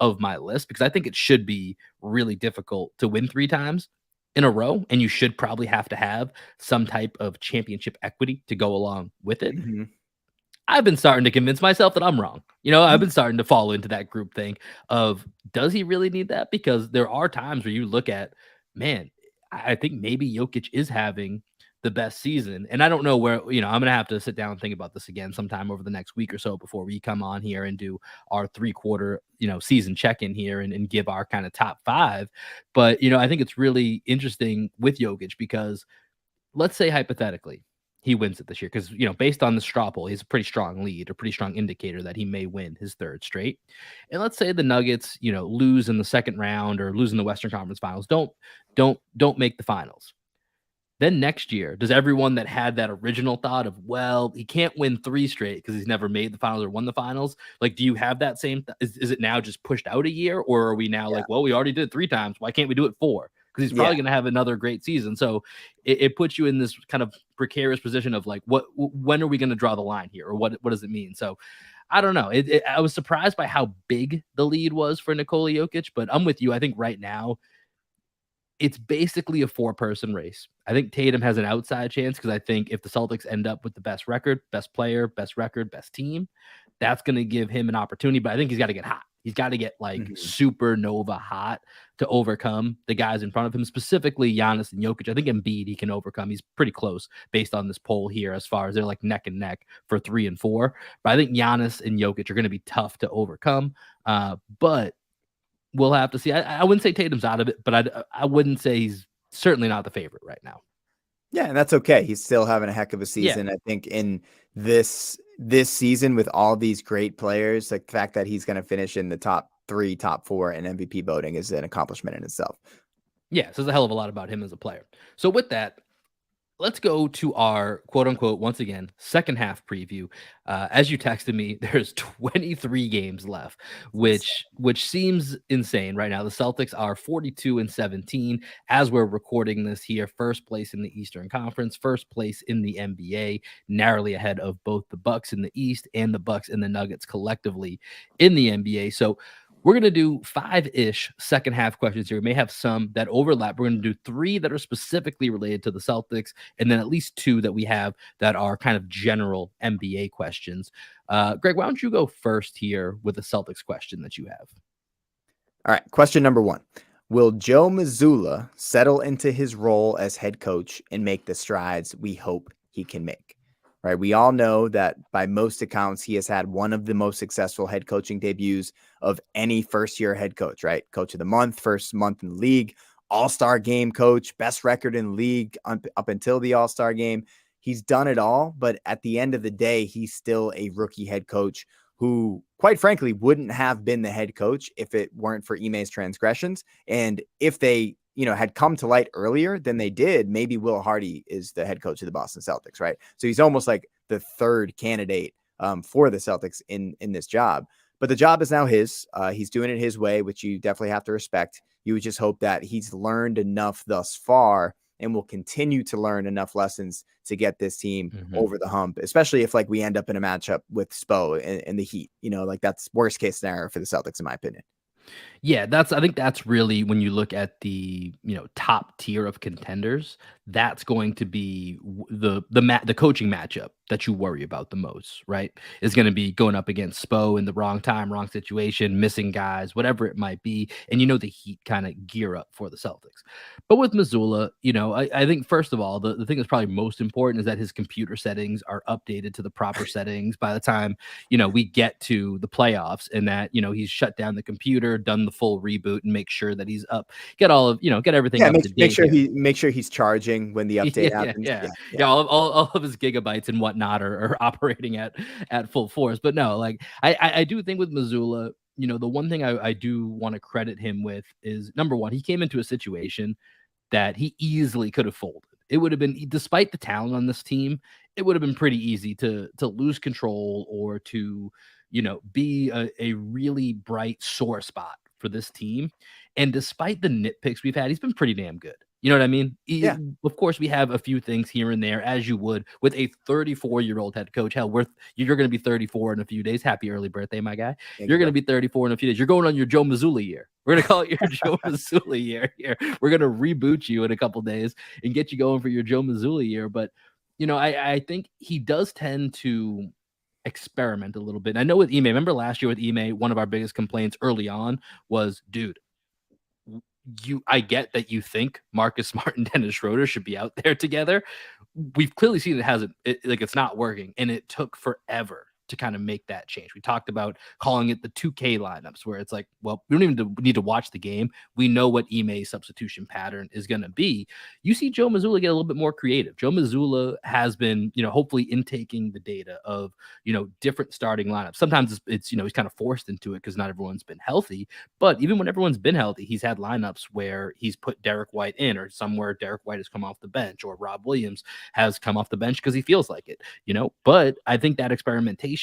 of my list, because I think it should be really difficult to win 3 times in a row, and you should probably have to have some type of championship equity to go along with it. Mm-hmm. I've been starting to convince myself that I'm wrong. I've been starting to fall into that group think of, does he really need that? Because there are times where you look at, man, I think maybe Jokic is having the best season. And I don't know where, I'm going to have to sit down and think about this again sometime over the next week or so before we come on here and do our 3/4, season check-in here and give our kind of top 5. But, I think it's really interesting with Jokic because let's say hypothetically he wins it this year because, based on the straw poll, he's a pretty strong lead, a pretty strong indicator that he may win his 3rd straight. And let's say the Nuggets, lose in the 2nd round or lose in the Western Conference Finals, don't make the finals. Then next year, does everyone that had that original thought of, well, he can't win 3 straight because he's never made the finals or won the finals, like, do you have that same is it now just pushed out a year, or are we now like, well, we already did it 3 times, why can't we do it 4? Because he's probably going to have another great season. So it puts you in this kind of precarious position of like, when are we going to draw the line here, or what does it mean? So I don't know. I was surprised by how big the lead was for Nikola Jokic, but I'm with you. I think right now it's basically a 4-person race. I think Tatum has an outside chance because I think if the Celtics end up with the best record, best player, best record, best team, that's going to give him an opportunity. But I think he's got to get hot. He's got to get like supernova hot to overcome the guys in front of him, specifically Giannis and Jokic. I think Embiid he can overcome. He's pretty close based on this poll here as far as they're like neck and neck for 3 and 4. But I think Giannis and Jokic are going to be tough to overcome. But we'll have to see. I wouldn't say Tatum's out of it, but I wouldn't say he's certainly not the favorite right now. Yeah, and that's okay. He's still having a heck of a season. Yeah. I think in this season with all these great players, like the fact that he's going to finish in the top 3, top 4 in MVP voting is an accomplishment in itself. Yeah, says a hell of a lot about him as a player. So with that, let's go to our quote unquote, once again, second half preview. As you texted me, there's 23 games left, which seems insane right now. The Celtics are 42-17 as we're recording this here. First place in the Eastern Conference, first place in the NBA, narrowly ahead of both the Bucks in the East and the Bucks and the Nuggets collectively in the NBA. So we're going to do 5-ish second half questions here. We may have some that overlap. We're going to do 3 that are specifically related to the Celtics, and then at least 2 that we have that are kind of general NBA questions. Greg, why don't you go first here with a Celtics question that you have? All right. Question number 1. Will Joe Mazzulla settle into his role as head coach and make the strides we hope he can make? Right. We all know that by most accounts, he has had one of the most successful head coaching debuts of any first-year head coach, right? Coach of the month, first month in the league, all-star game coach, best record in the league up until the all-star game. He's done it all. But at the end of the day, he's still a rookie head coach who, quite frankly, wouldn't have been the head coach if it weren't for Ime's transgressions. And if they had come to light earlier than they did, maybe Will Hardy is the head coach of the Boston Celtics, right? So he's almost like the 3rd candidate for the Celtics in this job. But the job is now his. He's doing it his way, which you definitely have to respect. You would just hope that he's learned enough thus far and will continue to learn enough lessons to get this team over the hump, especially if like we end up in a matchup with Spo and the Heat. Like that's worst case scenario for the Celtics, in my opinion. Yeah, I think that's really when you look at the, top tier of contenders, that's going to be the coaching matchup that you worry about the most, right? Is going to be going up against Spo in the wrong time, wrong situation, missing guys, whatever it might be. And the Heat kind of gear up for the Celtics. But with Mazzulla, I think first of all, the thing that's probably most important is that his computer settings are updated to the proper settings by the time, we get to the playoffs, and that, he's shut down the computer, done the full reboot, and make sure that he's up, get everything up to date. Make sure he's charging when the update happens. Yeah. All of his gigabytes and whatnot are operating at full force. But no, like I do think with Mazzulla, the one thing I do want to credit him with is, number one, he came into a situation that he easily could have folded. It would have been, despite the talent on this team, it would have been pretty easy to lose control or to, be a really bright sore spot for this team. And despite the nitpicks we've had, he's been pretty damn good. You know what I mean? Yeah. Of course, we have a few things here and there, as you would with a 34-year-old head coach. Hell, you're going to be 34 in a few days. Happy early birthday, my guy. You're going to be 34 in a few days. You're going on your Joe Mazzulla year. We're going to call it your Joe Mazzulla year here. We're going to reboot you in a couple days and get you going for your Joe Mazzulla year. But, I think he does tend to experiment a little bit. And I know with Ime, remember last year with Ime, one of our biggest complaints early on was, dude, I get that you think Marcus Smart and Dennis Schroeder should be out there together. We've clearly seen it's not working, and it took forever to kind of make that change. We talked about calling it the 2K lineups, where it's like, well, we don't even need to watch the game. We know what Ime's substitution pattern is going to be. You see Joe Mazzulla get a little bit more creative. Joe Mazzulla has been, hopefully intaking the data of, different starting lineups. Sometimes it's he's kind of forced into it because not everyone's been healthy. But even when everyone's been healthy, he's had lineups where he's put Derek White in, or somewhere Derek White has come off the bench, or Rob Williams has come off the bench because he feels like it, But I think that experimentation,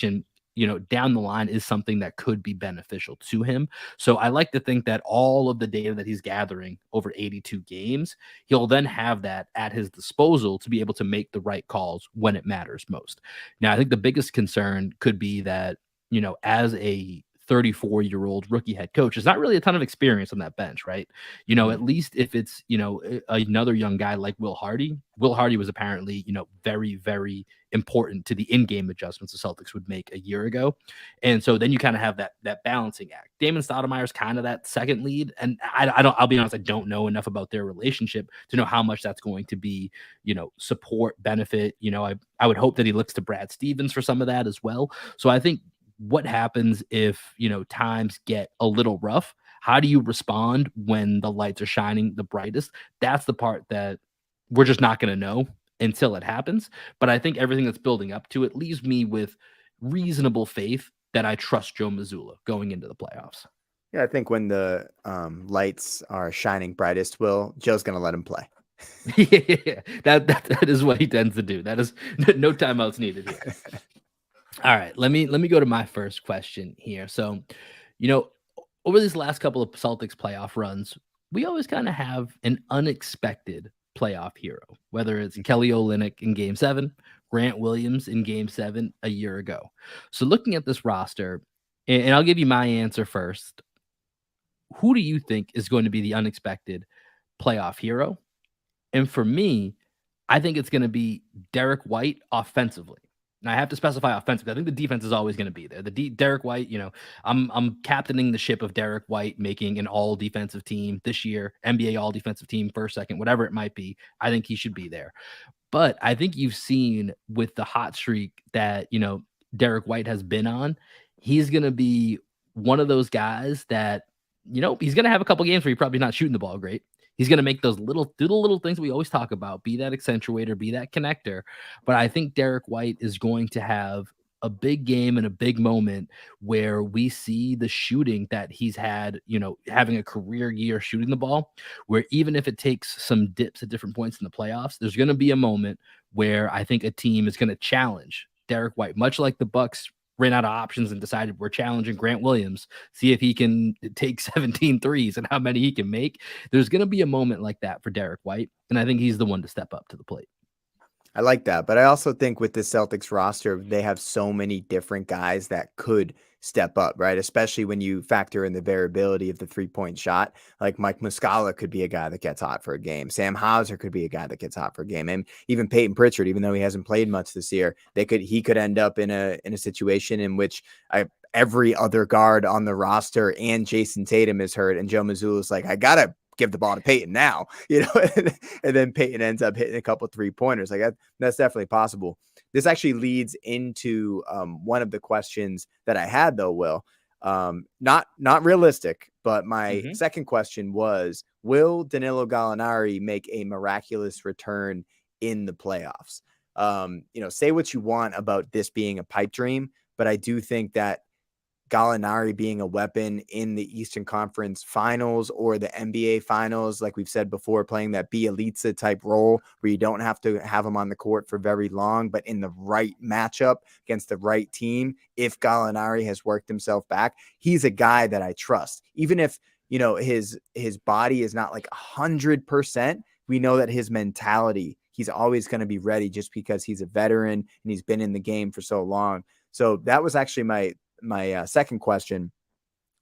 down the line is something that could be beneficial to him. So I like to think that all of the data that he's gathering over 82 games, he'll then have that at his disposal to be able to make the right calls when it matters most. Now, I think the biggest concern could be that, as a 34-year-old rookie head coach, there's not really a ton of experience on that bench, right? At least if it's, another young guy like Will Hardy. Will Hardy was apparently, very, very important to the in-game adjustments the Celtics would make a year ago. And so then you kind of have that balancing act. Damon Stoudemire's kind of that second lead. And I'll be honest, I don't know enough about their relationship to know how much that's going to be, support, benefit. I would hope that he looks to Brad Stevens for some of that as well. So I think what happens if, times get a little rough? How do you respond when the lights are shining the brightest? That's the part that we're just not going to know until it happens. But I think everything that's building up to it leaves me with reasonable faith that I trust Joe Mazzulla going into the playoffs. Yeah, I think when the lights are shining brightest, Joe's going to let him play. Yeah, that is what he tends to do. That is no timeouts needed here. All right, let me go to my first question here. So, over these last couple of Celtics playoff runs, we always kind of have an unexpected playoff hero, whether it's Kelly Olynyk in Game 7, Grant Williams in Game 7 a year ago. So looking at this roster, and I'll give you my answer first. Who do you think is going to be the unexpected playoff hero? And for me, I think it's going to be Derek White offensively. And I have to specify offensively. I think the defense is always going to be there. Derek White, I'm captaining the ship of Derek White making an all defensive team this year, NBA all defensive team, first, second, whatever it might be. I think he should be there. But I think you've seen with the hot streak that, Derek White has been on, he's going to be one of those guys that, he's going to have a couple games where he's probably not shooting the ball great. He's going to make those do the little things we always talk about, be that accentuator, be that connector. But I think Derek White is going to have a big game and a big moment where we see the shooting that he's had, having a career year shooting the ball, where even if it takes some dips at different points in the playoffs, there's going to be a moment where I think a team is going to challenge Derek White, much like the Bucks ran out of options and decided we're challenging Grant Williams, see if he can take 17 threes and how many he can make. There's going to be a moment like that for Derek White, and I think he's the one to step up to the plate. I like that, but I also think with the Celtics roster, they have so many different guys that could step up, right? Especially when you factor in the variability of the three-point shot. Like Mike Muscala could be a guy that gets hot for a game. Sam Hauser could be a guy that gets hot for a game. And even Peyton Pritchard, even though he hasn't played much this year, he could end up in a situation in which every other guard on the roster and Jason Tatum is hurt, and Joe Mazzulla's like, I gotta give the ball to Peyton now, and then Peyton ends up hitting a couple 3-pointers. Like that's definitely possible. This actually leads into one of the questions that I had, though, Will. Not realistic, but my second question was, will Danilo Gallinari make a miraculous return in the playoffs? Say what you want about this being a pipe dream, but I do think that Gallinari being a weapon in the Eastern Conference Finals or the NBA Finals, like we've said before, playing that Bielitsa type role where you don't have to have him on the court for very long, but in the right matchup against the right team, if Gallinari has worked himself back, he's a guy that I trust. Even if, his body is not like 100%, we know that his mentality, he's always going to be ready just because he's a veteran and he's been in the game for so long. So that was actually my second question.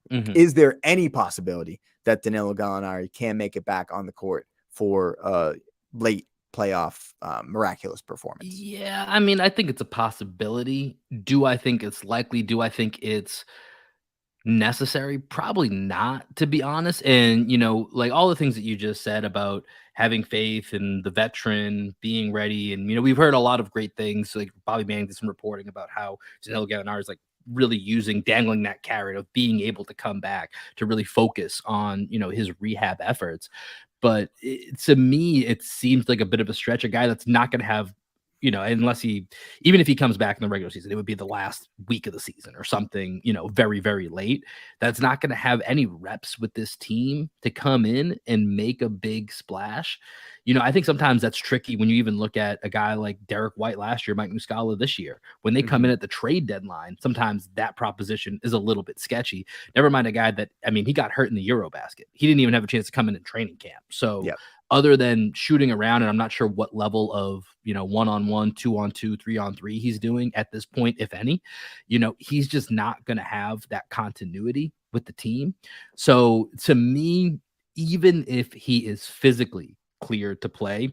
Is there any possibility that Danilo Gallinari can make it back on the court for late playoff miraculous performance. Yeah, I mean, I think it's a possibility. Do I think it's likely? Do I think it's necessary? Probably not, to be honest. And, like all the things that you just said about having faith and the veteran being ready. And, we've heard a lot of great things. Like Bobby Manning did some reporting about how Danilo Gallinari is like really dangling that carrot of being able to come back to really focus on, his rehab efforts. But to me, it seems like a bit of a stretch. A guy that's not going to have, unless even if he comes back in the regular season, it would be the last week of the season or something, very, very late. That's not going to have any reps with this team to come in and make a big splash. I think sometimes that's tricky when you even look at a guy like Derek White last year, Mike Muscala this year. When they come in at the trade deadline, sometimes that proposition is a little bit sketchy. Never mind a guy that, he got hurt in the Eurobasket. He didn't even have a chance to come in training camp. So other than shooting around, and I'm not sure what level of, 1-on-1, 2-on-2, 3-on-3 he's doing at this point, if any, he's just not going to have that continuity with the team. So to me, even if he is physically cleared to play,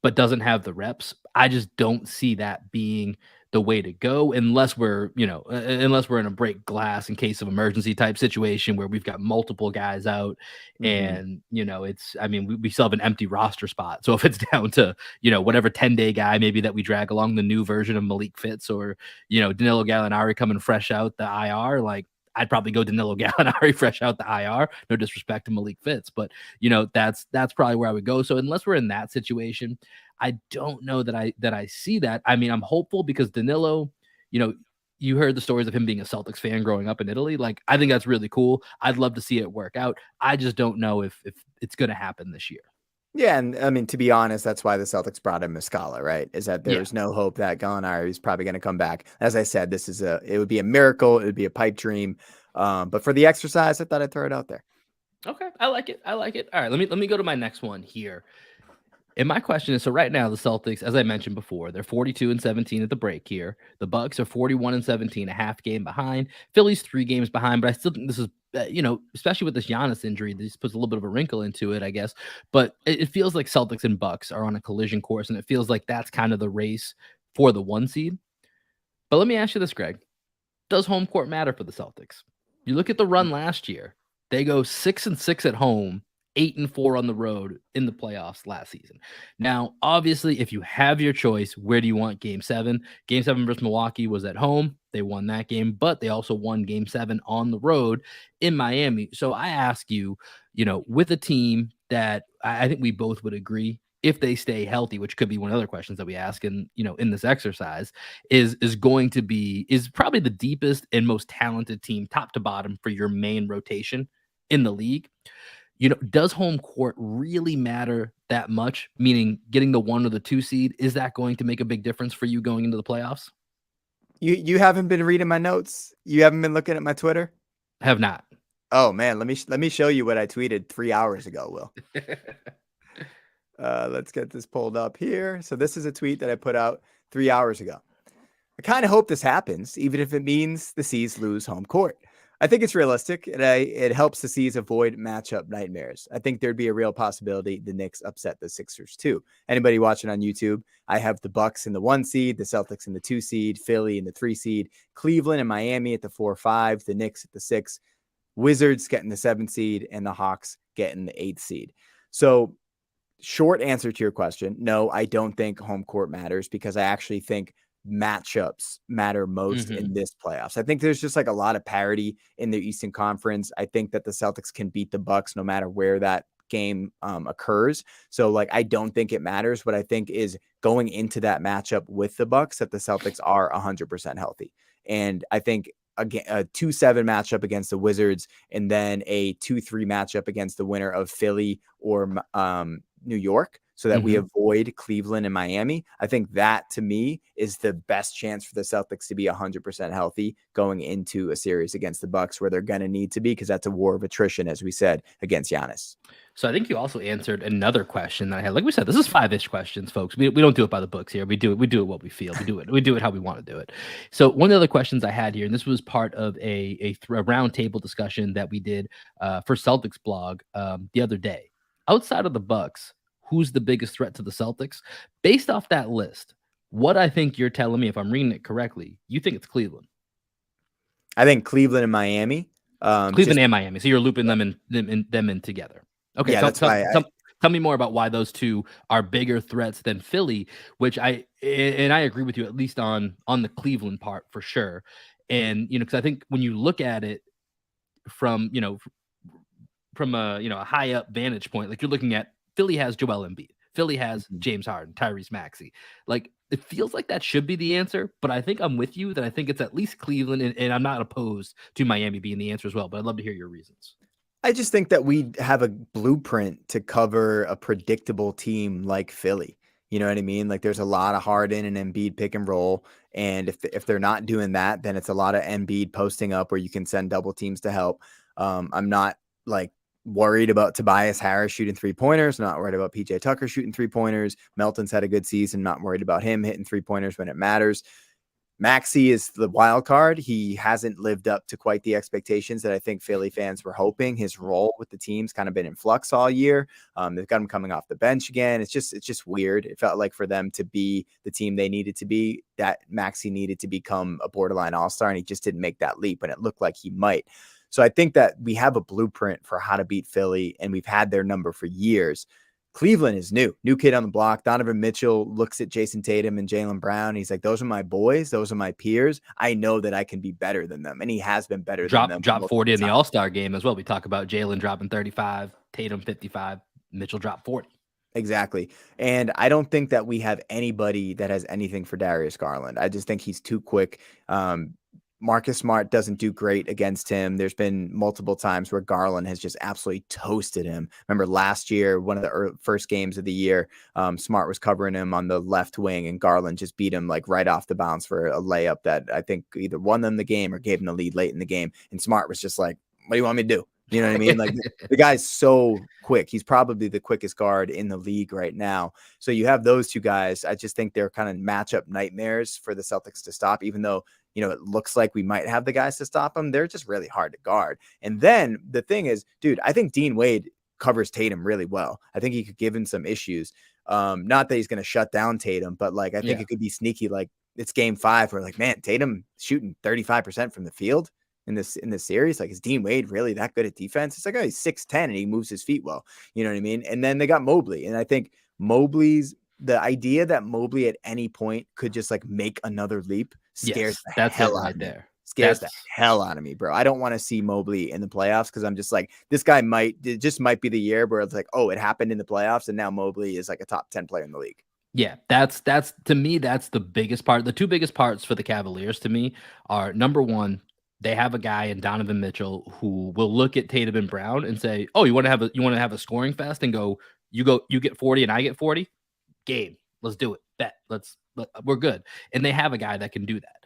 but doesn't have the reps, I just don't see that being the way to go unless we're in a break glass in case of emergency type situation where we've got multiple guys out and we still have an empty roster spot. So if it's down to whatever 10-day guy maybe that we drag along, the new version of Malik Fitz or Danilo Gallinari coming fresh out the IR, like I'd probably go Danilo Gallinari fresh out the IR. No disrespect to Malik Fitz, but that's probably where I would go. So unless we're in that situation, I don't know that I see that. I mean, I'm hopeful because Danilo, you heard the stories of him being a Celtics fan growing up in Italy. Like, I think that's really cool. I'd love to see it work out. I just don't know if it's going to happen this year. Yeah, and I mean, to be honest, that's why the Celtics brought in Muscala, right? Is that there's no hope that Gallinari is probably going to come back. As I said, it would be a miracle. It would be a pipe dream. But for the exercise, I thought I'd throw it out there. Okay, I like it. All right, let me go to my next one here. And my question is, so right now the Celtics, as I mentioned before, they're 42-17 at the break here. The Bucks are 41-17, a half game behind. Philly's 3 games behind, but I still think this is, especially with this Giannis injury, this puts a little bit of a wrinkle into it, I guess. But it feels like Celtics and Bucks are on a collision course, and it feels like that's kind of the race for the 1 seed. But let me ask you this, Greg. Does home court matter for the Celtics? You look at the run last year. They go 6-6 at home, 8-4 on the road in the playoffs last season. Now, obviously, if you have your choice, where do you want Game 7? Game 7 versus Milwaukee was at home. They won that game, but they also won Game 7 on the road in Miami. So I ask you, with a team that I think we both would agree, if they stay healthy, which could be one of the other questions that we ask in this exercise, is probably the deepest and most talented team, top to bottom, for your main rotation in the league. Does home court really matter that much? Meaning getting the 1 or the 2 seed, is that going to make a big difference for you going into the playoffs? You haven't been reading my notes? You haven't been looking at my Twitter? Have not. Oh man, let me show you what I tweeted 3 hours ago, Will. Let's get this pulled up here. So this is a tweet that I put out 3 hours ago. I kind of hope this happens, even if it means the C's lose home court. I think it's realistic, and it helps the C's avoid matchup nightmares. I think there'd be a real possibility the Knicks upset the Sixers too. Anybody watching on YouTube, I have the Bucks in the 1 seed, the Celtics in the 2 seed, Philly in the 3 seed, Cleveland and Miami at the 4-5, the Knicks at the 6, Wizards getting the 7 seed, and the Hawks getting the 8th seed. So short answer to your question, no, I don't think home court matters because I actually think matchups matter most in this playoffs. I think there's just like a lot of parity in the Eastern Conference. I think that the Celtics can beat the Bucks no matter where that game occurs. So like, I don't think it matters. What I think is going into that matchup with the Bucks that the Celtics are 100% healthy. And I think again, a 2-7 matchup against the Wizards and then a 2-3 matchup against the winner of Philly or New York, so that we avoid Cleveland and Miami. I think that, to me, is the best chance for the Celtics to be 100% healthy going into a series against the Bucks, where they're going to need to be, because that's a war of attrition, as we said, against Giannis. So I think you also answered another question that I had. Like we said, this is 5-ish questions, folks. We don't do it by the books here. We do it what we feel. We do it how we want to do it. So one of the other questions I had here, and this was part of a roundtable discussion that we did for Celtics blog the other day. Outside of the Bucks, who's the biggest threat to the Celtics. Based off that list, what I think you're telling me, if I'm reading it correctly, you think it's Cleveland. I think Cleveland and Miami. Cleveland and Miami. So you're looping them in together. Okay, yeah, that's why. Tell me more about why those two are bigger threats than Philly, which I agree with you, at least on the Cleveland part for sure. And because I think when you look at it from a high up vantage point, like you're looking at Philly has Joel Embiid, Philly has James Harden, Tyrese Maxey. Like it feels like that should be the answer, but I think I'm with you that I think it's at least Cleveland, and I'm not opposed to Miami being the answer as well. But I'd love to hear your reasons. I just think that we have a blueprint to cover a predictable team like Philly. You know what I mean? Like there's a lot of Harden and Embiid pick and roll. And if they're not doing that, then it's a lot of Embiid posting up where you can send double teams to help. I'm not like worried about Tobias Harris shooting 3-pointers, not worried about PJ Tucker shooting 3-pointers. Melton's had a good season, not worried about him hitting 3-pointers when it matters. Maxey is the wild card. He hasn't lived up to quite the expectations that I think Philly fans were hoping. His role with the team's kind of been in flux all year. They've got him coming off the bench again. It's just weird. It felt like for them to be the team they needed to be, that Maxey needed to become a borderline all-star, and he just didn't make that leap, and it looked like he might. So I think that we have a blueprint for how to beat Philly, and we've had their number for years. Cleveland is new kid on the block. Donovan Mitchell looks at Jason Tatum and Jaylen Brown. He's like, those are my boys. Those are my peers. I know that I can be better than them. And he has been better than them. Drop 40 in the All-Star game as well. We talk about Jaylen dropping 35, Tatum 55, Mitchell dropped 40. Exactly. And I don't think that we have anybody that has anything for Darius Garland. I just think he's too quick. Marcus Smart doesn't do great against him. There's been multiple times where Garland has just absolutely toasted him. Remember last year, one of the first games of the year, Smart was covering him on the left wing, and Garland just beat him like right off the bounce for a layup that I think either won them the game or gave them the lead late in the game. And Smart was just like, what do you want me to do? You know what I mean? Like the guy's so quick. He's probably the quickest guard in the league right now. So you have those two guys. I just think they're kind of matchup nightmares for the Celtics to stop, even though, it looks like we might have the guys to stop them. They're just really hard to guard. And then the thing is, dude, I think Dean Wade covers Tatum really well. I think he could give him some issues. Not that he's going to shut down Tatum, but like, I think it could be sneaky. Like it's game 5 where like, man, Tatum shooting 35% from the field in this series. Like, is Dean Wade really that good at defense? It's like, oh, he's 6'10" and he moves his feet well. You know what I mean? And then they got Mobley. And I think the idea that Mobley at any point could just like make another leap scares the hell out of me. Scares the hell out of me, bro. I don't want to see Mobley in the playoffs because I'm just like, this guy it just might be the year where it's like, oh, it happened in the playoffs and now Mobley is like a top 10 player in the league. Yeah, that's to me, that's the biggest part. The two biggest parts for the Cavaliers to me are, number one, they have a guy in Donovan Mitchell who will look at Tatum and Brown and say, "Oh, you want to have a scoring fest and go, you get 40 and I get 40? Game. Let's do it. Bet. We're good." And they have a guy that can do that.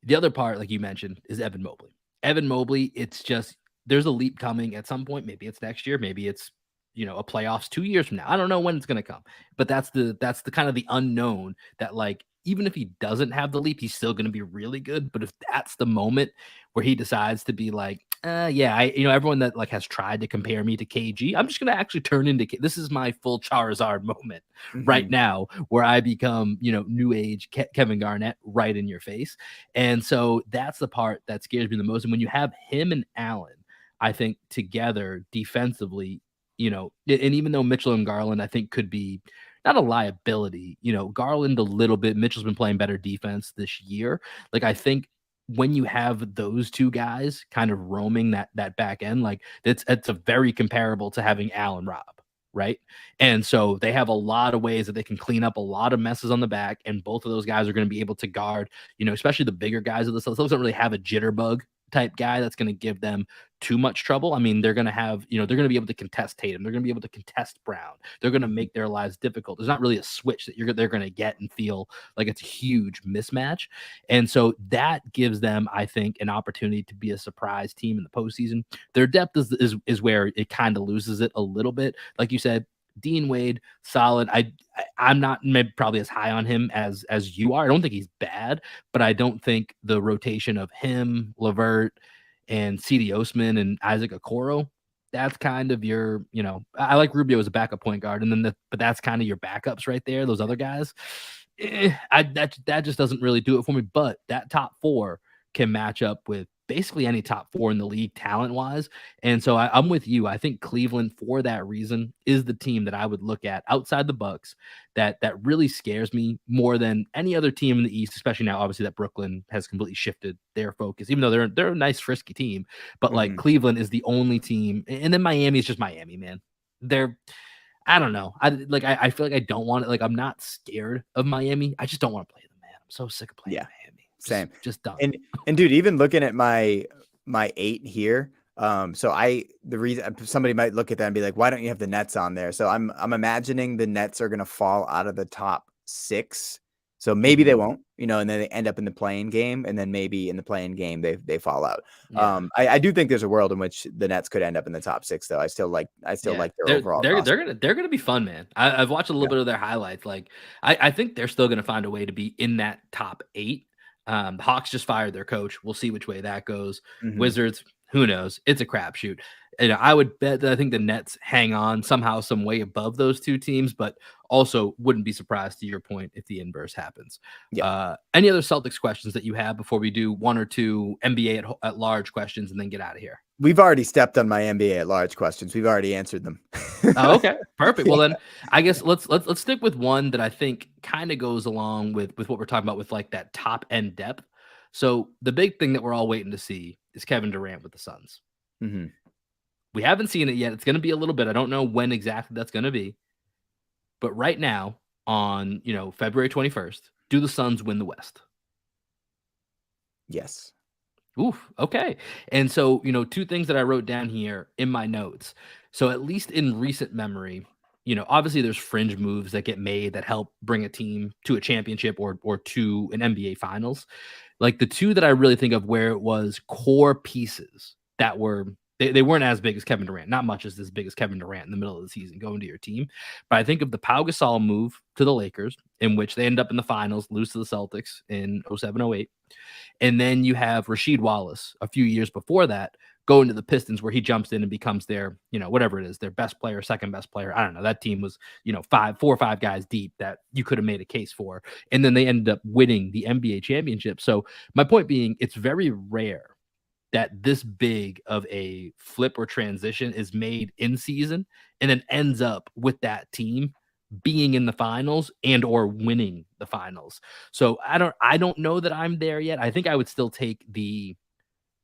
The other part, like you mentioned, is Evan Mobley. Evan Mobley, it's just there's a leap coming at some point. Maybe it's next year, maybe it's a playoffs 2 years from now. I don't know when it's going to come, but that's the kind of the unknown that, like, even if he doesn't have the leap, he's still going to be really good. But if that's the moment where he decides to be like, everyone that like has tried to compare me to KG, I'm just going to actually turn into this is my full Charizard moment right now, where I become, new age Kevin Garnett right in your face. And so that's the part that scares me the most. And when you have him and Allen, I think together defensively, and even though Mitchell and Garland, I think, could be not a liability, Garland a little bit. Mitchell's been playing better defense this year. Like, I think when you have those two guys kind of roaming that back end, like it's a very comparable to having Allen Robb, right? And so they have a lot of ways that they can clean up a lot of messes on the back, and both of those guys are going to be able to guard, especially the bigger guys of the Celtics. Don't really have a jitterbug type guy that's going to give them too much trouble. I mean, they're going to have, they're going to be able to contest Tatum. They're going to be able to contest Brown. They're going to make their lives difficult. There's not really a switch that they're going to get and feel like it's a huge mismatch. And so that gives them, I think, an opportunity to be a surprise team in the postseason. Their depth is where it kind of loses it a little bit. Like you said, Dean Wade, solid. I'm not maybe probably as high on him as you are. I don't think he's bad, but I don't think the rotation of him, LeVert, and C.D. Osman and Isaac Okoro that's kind of your, I like Rubio as a backup point guard, and then but that's kind of your backups right there. Those other guys, that just doesn't really do it for me. But that top four can match up with basically any top four in the league talent wise. And so I'm with you. I think Cleveland, for that reason, is the team that I would look at outside the Bucks that really scares me more than any other team in the East, especially now, obviously, that Brooklyn has completely shifted their focus, even though they're a nice, frisky team. But like Cleveland is the only team, and then Miami is just Miami, man. I don't know. I feel like I don't want it. Like, I'm not scared of Miami. I just don't want to play them, man. I'm so sick of playing Miami. Same. Just done. And dude, even looking at my 8 here, the reason somebody might look at that and be like, why don't you have the Nets on there? So I'm imagining the Nets are going to fall out of the top 6. So maybe they won't, and then they end up in the play-in game, and then maybe in the play-in game they fall out. Yeah. I do think there's a world in which the Nets could end up in the top 6, though. I still like their overall. They're gonna be fun, man. I've watched a little bit of their highlights. Like, I think they're still gonna find a way to be in that top 8. The Hawks just fired their coach. We'll see which way that goes. Wizards, who knows? It's a crapshoot. I would bet that I think the Nets hang on somehow, some way above those two teams, but also wouldn't be surprised, to your point, if the inverse happens. Yeah. Any other Celtics questions that you have before we do one or two NBA at large questions and then get out of here? We've already stepped on my NBA at large questions. We've already answered them. Oh, okay, perfect. Well, then I guess let's stick with one that I think kind of goes along with what we're talking about with like that top end depth. So the big thing that we're all waiting to see is Kevin Durant with the Suns. We haven't seen it yet. It's going to be a little bit. I don't know when exactly that's going to be. But right now, on February 21st, do the Suns win the West? Yes. Oof. Okay. And so, two things that I wrote down here in my notes. So at least in recent memory, obviously there's fringe moves that get made that help bring a team to a championship or to an NBA Finals. Like the two that I really think of where it was core pieces that were they weren't as big as Kevin Durant, not much as big as Kevin Durant in the middle of the season going to your team. But I think of the Pau Gasol move to the Lakers, in which they end up in the finals, lose to the Celtics in 07-08. And then you have Rasheed Wallace a few years before that going to the Pistons, where he jumps in and becomes their, whatever it is, their best player, second best player. I don't know. That team was, 4 or 5 guys deep that you could have made a case for. And then they ended up winning the NBA championship. So my point being, it's very rare that this big of a flip or transition is made in season and then ends up with that team being in the finals and or winning the finals. So I don't know that I'm there yet. I think I would still take the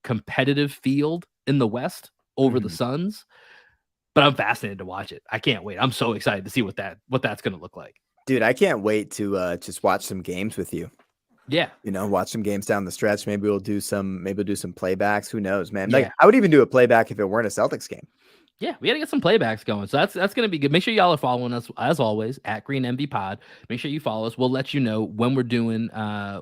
competitive field in the West over the Suns, but I'm fascinated to watch it. I can't wait. I'm so excited to see what that's going to look like. Dude, I can't wait to just watch some games with you. Yeah. Watch some games down the stretch. Maybe we'll do some playbacks. Who knows, man? Like, I would even do a playback if it weren't a Celtics game. Yeah, we got to get some playbacks going. So that's going to be good. Make sure y'all are following us as always at Green MV Pod. Make sure you follow us. We'll let you know when we're doing a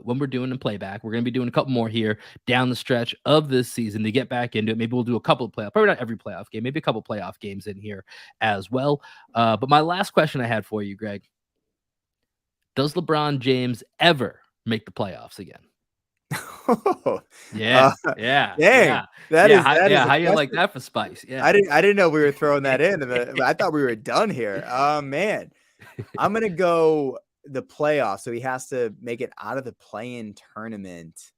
playback. We're going to be doing a couple more here down the stretch of this season to get back into it. Maybe we'll do a couple of playoff, probably not every playoff game, maybe a couple playoff games in here as well. But my last question I had for you, Greg, does LeBron James ever make the playoffs again? Yeah. Dang. That is how you like that for spice? Yeah. I didn't know we were throwing that in. I thought we were done here. Oh man. I'm gonna go the playoffs. So he has to make it out of the play-in tournament.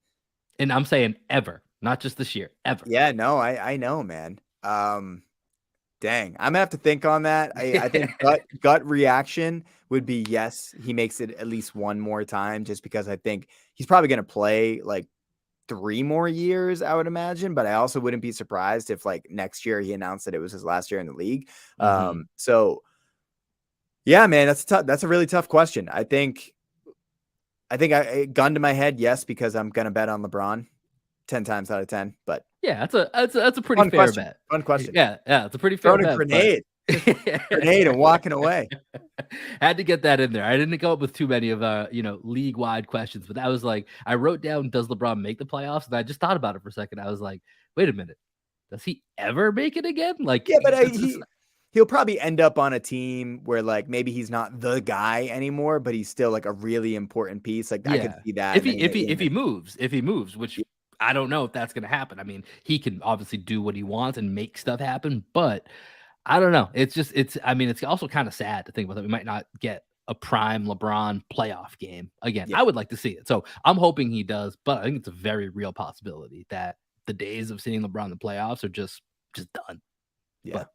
And I'm saying ever, not just this year, ever. Yeah, no, I know, man. Dang, I'm gonna have to think on that. I think gut reaction would be yes, he makes it at least one more time, just because I think he's probably gonna play like 3 more years, I would imagine. But I also wouldn't be surprised if like next year he announced that it was his last year in the league. So yeah, man, that's a really tough question. I think I gun to my head, yes, because I'm gonna bet on LeBron 10 times out of 10. But yeah, that's a pretty fair bet. Fun question. Yeah, it's a pretty fair bet. Grenade and walking away. Had to get that in there. I didn't go up with too many of league wide questions, but that was like, I wrote down, does LeBron make the playoffs? And I just thought about it for a second. I was like, wait a minute, does he ever make it again? Like, yeah, but he'll probably end up on a team where like maybe he's not the guy anymore, but he's still like a really important piece. Like I could see that if he moves, which I don't know if that's going to happen. I mean, he can obviously do what he wants and make stuff happen, but I don't know. I mean, it's also kind of sad to think about that we might not get a prime LeBron playoff game again. Yeah. I would like to see it. So I'm hoping he does, but I think it's a very real possibility that the days of seeing LeBron in the playoffs are just done. Yeah. But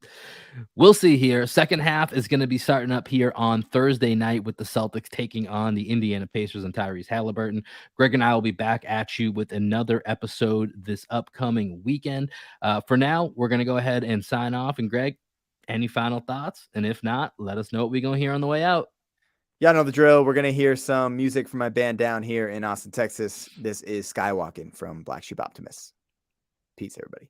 we'll see here. Second half is going to be starting up here on Thursday night with the Celtics taking on the Indiana Pacers and Tyrese Halliburton. Greg and I will be back at you with another episode this upcoming weekend. For now, we're going to go ahead and sign off. And Greg, any final thoughts? And if not, let us know what we're going to hear on the way out. Y'all know the drill. We're going to hear some music from my band down here in Austin, Texas. This is Skywalking from Black Sheep Optimists. Peace, everybody.